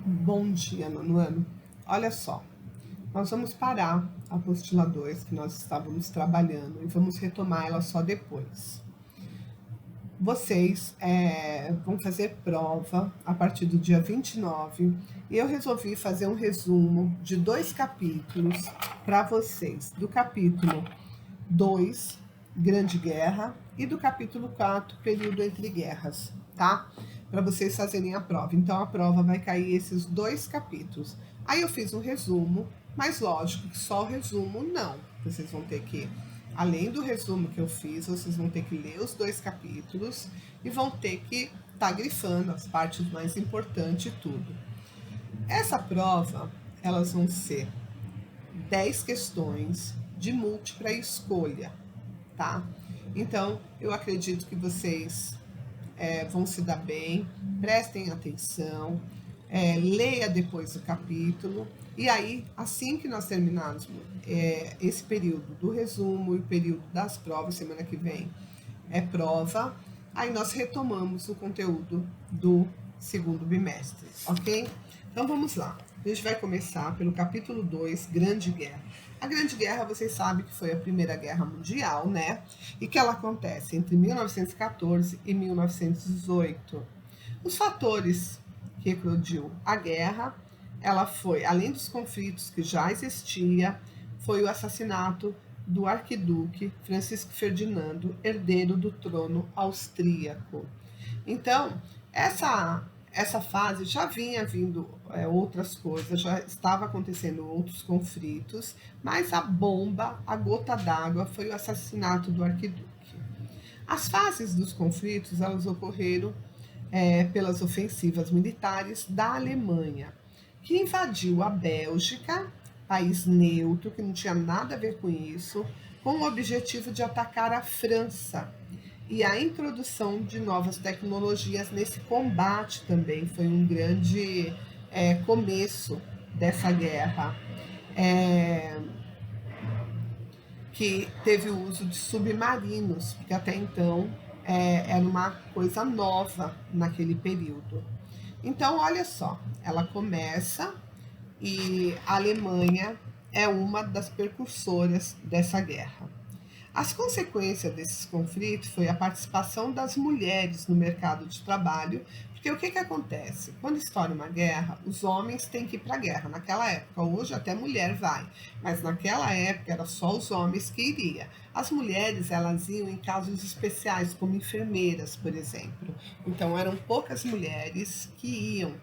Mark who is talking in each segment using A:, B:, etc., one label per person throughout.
A: Bom dia, nono ano. Olha só, nós vamos parar a apostila 2, que nós estávamos trabalhando, e vamos retomar ela só depois. Vocês vão fazer prova a partir do dia 29, e eu resolvi fazer um resumo de 2 capítulos para vocês, do capítulo 2, Grande Guerra, e do capítulo 4, Período entre Guerras, tá? Para vocês fazerem a prova. Então, a prova vai cair esses 2 capítulos. Aí eu fiz um resumo, mas lógico que só o resumo não. Vocês vão ter que, além do resumo que eu fiz, vocês vão ter que ler os 2 capítulos e vão ter que estar grifando as partes mais importantes e tudo. Essa prova, elas vão ser 10 questões de múltipla escolha, tá? Então, eu acredito que vocês vão se dar bem, prestem atenção, leia depois o capítulo, e aí, assim que nós terminarmos esse período do resumo e o período das provas, semana que vem é prova, aí nós retomamos o conteúdo do segundo bimestre, ok? Então vamos lá. A gente vai começar pelo capítulo 2, Grande Guerra. A Grande Guerra, vocês sabem que foi a Primeira Guerra Mundial, né? E que ela acontece entre 1914 e 1918. Os fatores que eclodiu a guerra, ela foi, além dos conflitos que já existia, foi o assassinato do arquiduque Francisco Ferdinando, herdeiro do trono austríaco. Então, essa fase já vinha vindo outras coisas, já estava acontecendo outros conflitos, mas a bomba, a gota d'água, foi o assassinato do arquiduque. As fases dos conflitos, elas ocorreram pelas ofensivas militares da Alemanha, que invadiu a Bélgica, país neutro, que não tinha nada a ver com isso, com o objetivo de atacar a França. E a introdução de novas tecnologias nesse combate também foi um grande começo dessa guerra, que teve o uso de submarinos, porque até então era uma coisa nova naquele período. Então, olha só, ela começa e a Alemanha é uma das precursoras dessa guerra. As consequências desses conflitos foi a participação das mulheres no mercado de trabalho, porque o que acontece? Quando estoura uma guerra, os homens têm que ir para a guerra. Naquela época, hoje até mulher vai, mas naquela época era só os homens que iriam. As mulheres, elas iam em casos especiais, como enfermeiras, por exemplo. Então, eram poucas mulheres que iam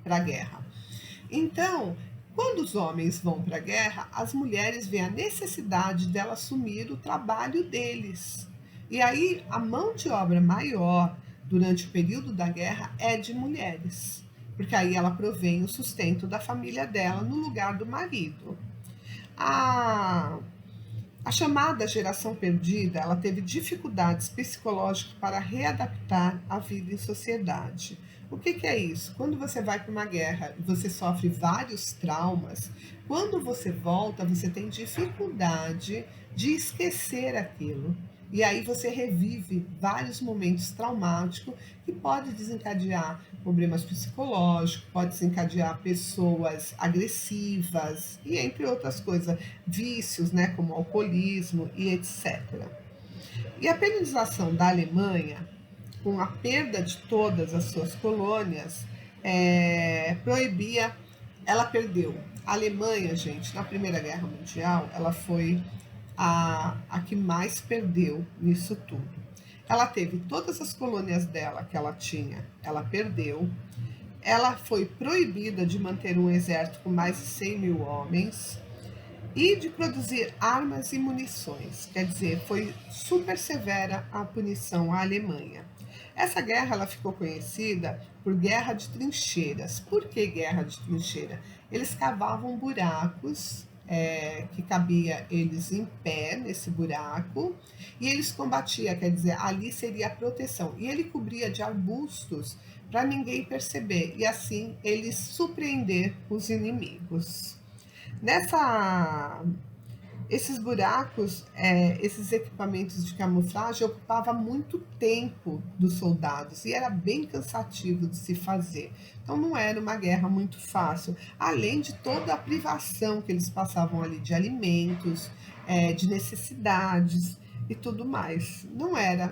A: para a guerra. Então, quando os homens vão para a guerra, as mulheres veem a necessidade de elas assumir o trabalho deles. E aí, a mão de obra maior durante o período da guerra é de mulheres, porque aí ela provém o sustento da família dela no lugar do marido. A a chamada geração perdida, ela teve dificuldades psicológicas para readaptar a vida em sociedade. O que é isso? Quando você vai para uma guerra e você sofre vários traumas, quando você volta, você tem dificuldade de esquecer aquilo. E aí você revive vários momentos traumáticos que pode desencadear problemas psicológicos, pode desencadear pessoas agressivas e entre outras coisas, vícios, né, como alcoolismo e etc. E a peonização da Alemanha, com a perda de todas as suas colônias, proibia, ela perdeu. A Alemanha, gente, na Primeira Guerra Mundial, ela foi a que mais perdeu nisso tudo. Ela teve todas as colônias dela que ela tinha, ela perdeu. Ela foi proibida de manter um exército com mais de 100 mil homens e de produzir armas e munições. Quer dizer, foi super severa a punição à Alemanha. Essa guerra ela ficou conhecida por guerra de trincheiras. Por que guerra de trincheira? Eles cavavam buracos que cabia eles em pé nesse buraco e eles combatiam, quer dizer, ali seria a proteção. E ele cobria de arbustos para ninguém perceber e assim eles surpreender os inimigos. Nessa Esses buracos, esses equipamentos de camuflagem ocupavam muito tempo dos soldados e era bem cansativo de se fazer. Então não era uma guerra muito fácil, além de toda a privação que eles passavam ali de alimentos, de necessidades e tudo mais.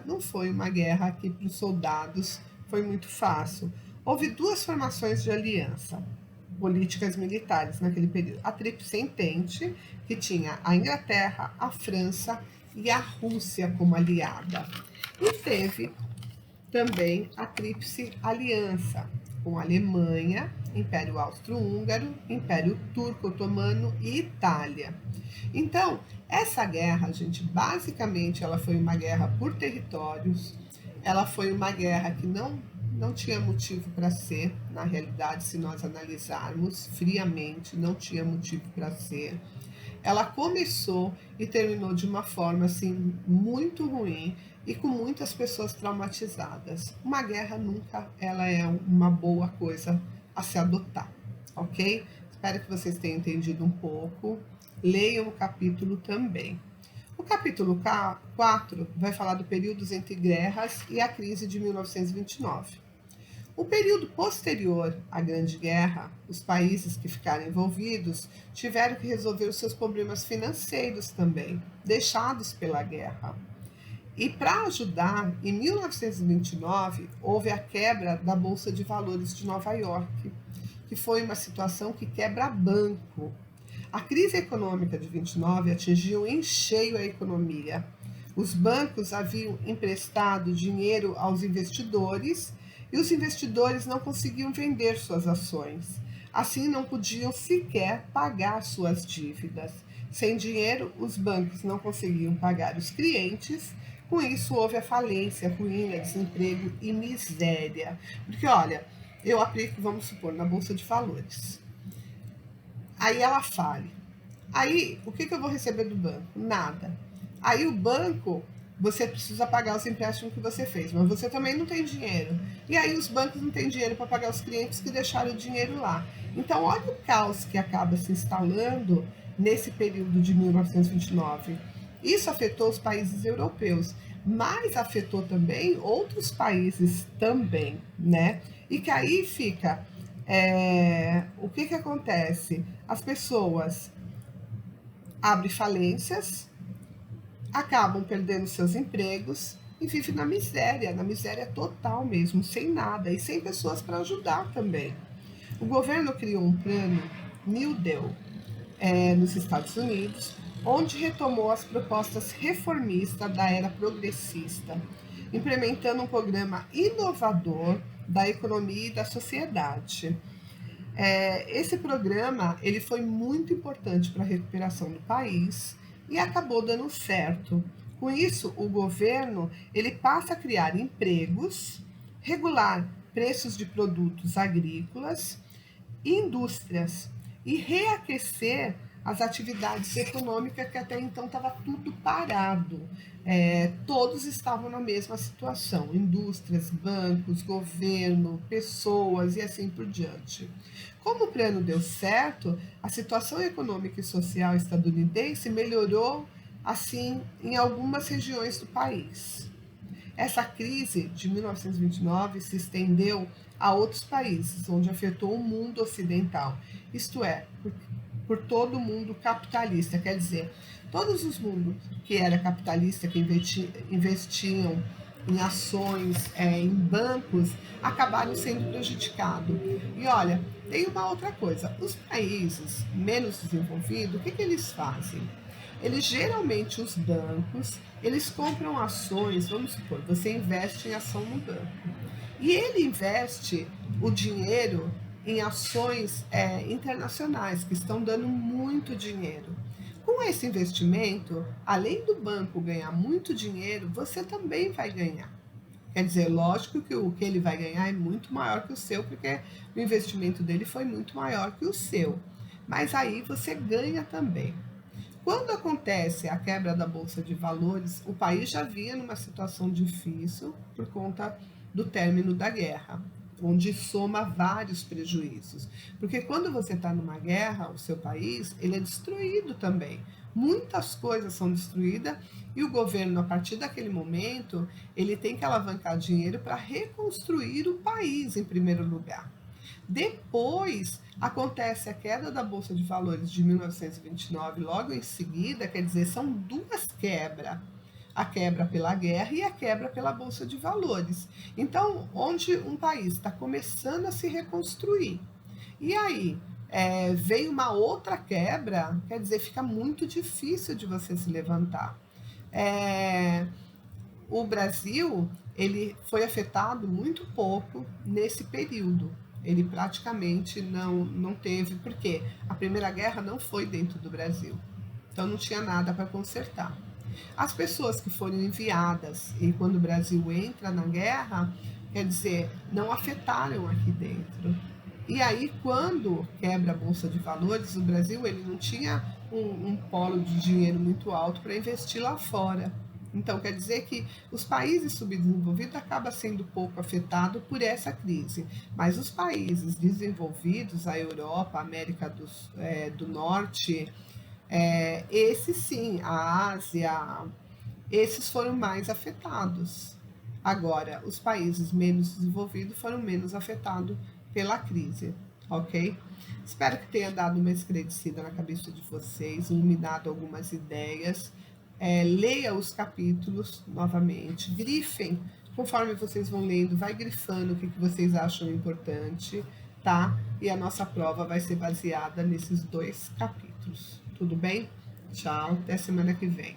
A: Não foi uma guerra que para os soldados foi muito fácil. Houve duas formações de aliança políticas militares naquele período. A Tríplice Entente, que tinha a Inglaterra, a França e a Rússia como aliada. E teve também a Tríplice Aliança, com a Alemanha, Império Austro-Húngaro, Império Turco-Otomano e Itália. Então, essa guerra, gente, basicamente ela foi uma guerra por territórios, ela foi uma guerra que não tinha motivo para ser, na realidade, se nós analisarmos friamente, não tinha motivo para ser. Ela começou e terminou de uma forma assim muito ruim e com muitas pessoas traumatizadas. Uma guerra nunca ela é uma boa coisa a se adotar, ok? Espero que vocês tenham entendido um pouco. Leiam o capítulo também. O capítulo 4 vai falar do períodos entre guerras e a crise de 1929. O período posterior à Grande Guerra, os países que ficaram envolvidos tiveram que resolver os seus problemas financeiros também, deixados pela guerra. E para ajudar, em 1929, houve a quebra da Bolsa de Valores de Nova York, que foi uma situação que quebra banco. A crise econômica de 29 atingiu em cheio a economia. Os bancos haviam emprestado dinheiro aos investidores e os investidores não conseguiam vender suas ações. Assim, não podiam sequer pagar suas dívidas. Sem dinheiro, os bancos não conseguiam pagar os clientes. Com isso, houve a falência, ruína, desemprego e miséria. Porque, olha, eu aplico, vamos supor, na Bolsa de Valores. Aí ela fale. Aí, o que eu vou receber do banco? Nada. Aí o banco, você precisa pagar os empréstimos que você fez, mas você também não tem dinheiro. E aí os bancos não têm dinheiro para pagar os clientes que deixaram o dinheiro lá. Então, olha o caos que acaba se instalando nesse período de 1929. Isso afetou os países europeus, mas afetou também outros países também, né? E que aí fica, o que acontece? As pessoas abrem falências, acabam perdendo seus empregos e vivem na miséria total mesmo, sem nada e sem pessoas para ajudar também. O governo criou um plano New Deal nos Estados Unidos, onde retomou as propostas reformistas da era progressista, implementando um programa inovador da economia e da sociedade. Esse programa ele foi muito importante para a recuperação do país e acabou dando certo. Com isso, o governo ele passa a criar empregos, regular preços de produtos agrícolas, indústrias e reaquecer as atividades econômicas que até então estava tudo parado. Todos estavam na mesma situação, indústrias, bancos, governo, pessoas e assim por diante. Como o plano deu certo, a situação econômica e social estadunidense melhorou assim em algumas regiões do país. Essa crise de 1929 se estendeu a outros países, onde afetou o mundo ocidental, isto é, por todo o mundo capitalista, quer dizer, todos os mundos que era capitalista, que investiam em ações, em bancos, acabaram sendo prejudicados. E olha, tem uma outra coisa, os países menos desenvolvidos, o que eles fazem? Eles geralmente, os bancos, eles compram ações, vamos supor, você investe em ação no banco, e ele investe o dinheiro em ações internacionais, que estão dando muito dinheiro. Com esse investimento, além do banco ganhar muito dinheiro, você também vai ganhar. Quer dizer, lógico que o que ele vai ganhar é muito maior que o seu, porque o investimento dele foi muito maior que o seu. Mas aí você ganha também. Quando acontece a quebra da Bolsa de Valores, o país já vinha numa situação difícil por conta do término da guerra. onde soma vários prejuízos. Porque quando você está numa guerra, o seu país, ele é destruído também. Muitas coisas são destruídas e o governo, a partir daquele momento, ele tem que alavancar dinheiro para reconstruir o país, em primeiro lugar. Depois acontece a queda da Bolsa de Valores de 1929, logo em seguida, quer dizer, são duas quebras. A quebra pela guerra e a quebra pela Bolsa de Valores. Então, onde um país está começando a se reconstruir, e aí veio uma outra quebra, quer dizer, fica muito difícil de você se levantar. É, o Brasil, ele foi afetado muito pouco nesse período. Ele praticamente não teve, porque a Primeira Guerra não foi dentro do Brasil. Então não tinha nada para consertar. As pessoas que foram enviadas e quando o Brasil entra na guerra, quer dizer, não afetaram aqui dentro. E aí, quando quebra a Bolsa de Valores, o Brasil ele não tinha um polo de dinheiro muito alto para investir lá fora. Então, quer dizer que os países subdesenvolvidos acabam sendo pouco afetados por essa crise, mas os países desenvolvidos, a Europa, a América do Norte, esses sim, a Ásia, esses foram mais afetados. Agora, os países menos desenvolvidos foram menos afetados pela crise, ok? Espero que tenha dado uma esclarecida na cabeça de vocês, iluminado algumas ideias. Leia os capítulos novamente, grifem, conforme vocês vão lendo, vai grifando o que vocês acham importante, tá? E a nossa prova vai ser baseada nesses 2 capítulos, tudo bem? Tchau, até semana que vem.